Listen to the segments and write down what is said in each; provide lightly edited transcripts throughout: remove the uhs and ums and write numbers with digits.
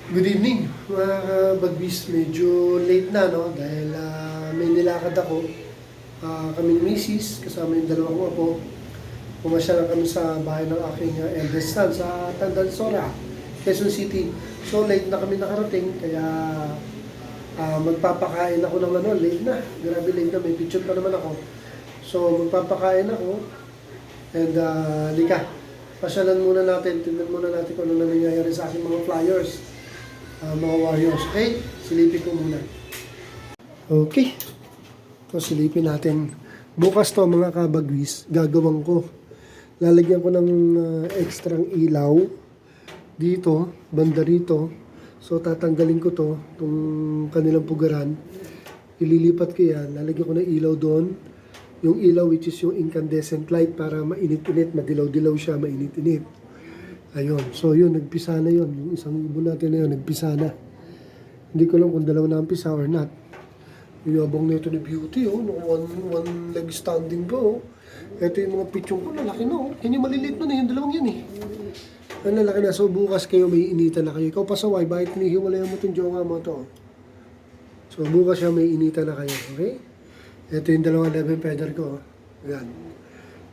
Good evening mga bagbis. Medyo late na no dahil may nilakad ako. Kaming misis kasama yung dalawang apo. Pumasya lang kami sa bahay ng aking eldest son sa Tandansora, Quezon City. So late na kami nakarating kaya magpapakain ako ng late na. Grabe late na, may picture pa naman ako. So magpapakain ako and lika. Pasyalan muna natin, tingnan muna natin kung ano na nangyayari sa aking mga flyers. Mga warriors. Okay, silipin ko muna. Okay. Ito, silipin natin. Bukas to mga kabagwis, gagawin ko. Lalagyan ko ng extrang ilaw dito, banda rito. So tatanggalin ko to, itong kanilang pugaran. Ililipat ko yan. Lalagyan ko ng ilaw doon. Yung ilaw which is yung incandescent light para mainit-init, madilaw-dilaw siya, mainit-init. Ayun. So yun, nagpisa na yun. Yung isang ibon natin na yun, nagpisa na. Hindi ko lang kung dalawa na ang pisa or not. Yung yabang nito ni Beauty, oh. One leg standing pa, oh. Ito yung mga pichong ko, lalaki na, oh. Yan yung maliliit na yung dalawang yan, eh. Ang lalaki na. So bukas kayo may initan na kayo. Ikaw pasaway, bakit hinihiwalayan mo itong jonga mo to? So bukas siya may initan na kayo, okay? Ito yung dalawang 11 feather ko, oh. Yan.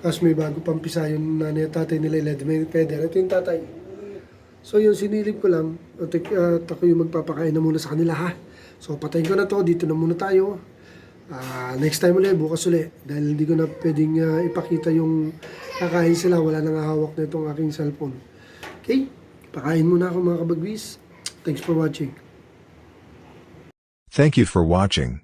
Tapos may bago pang pisa yung nanay at tatay nila 11 feather. Ito yung tatay. So yun, sinilip ko lang. At ako yung magpapakain na muna sa kanila, ha. So patayin ko na to. Dito na muna tayo. Next time ulit, bukas ulit. Dahil hindi ko na pwedeng ipakita yung kakain sila. Wala nang hawak na itong aking cellphone. Okay? Pakain muna ako mga kabagwis. Thanks for watching. Thank you for watching.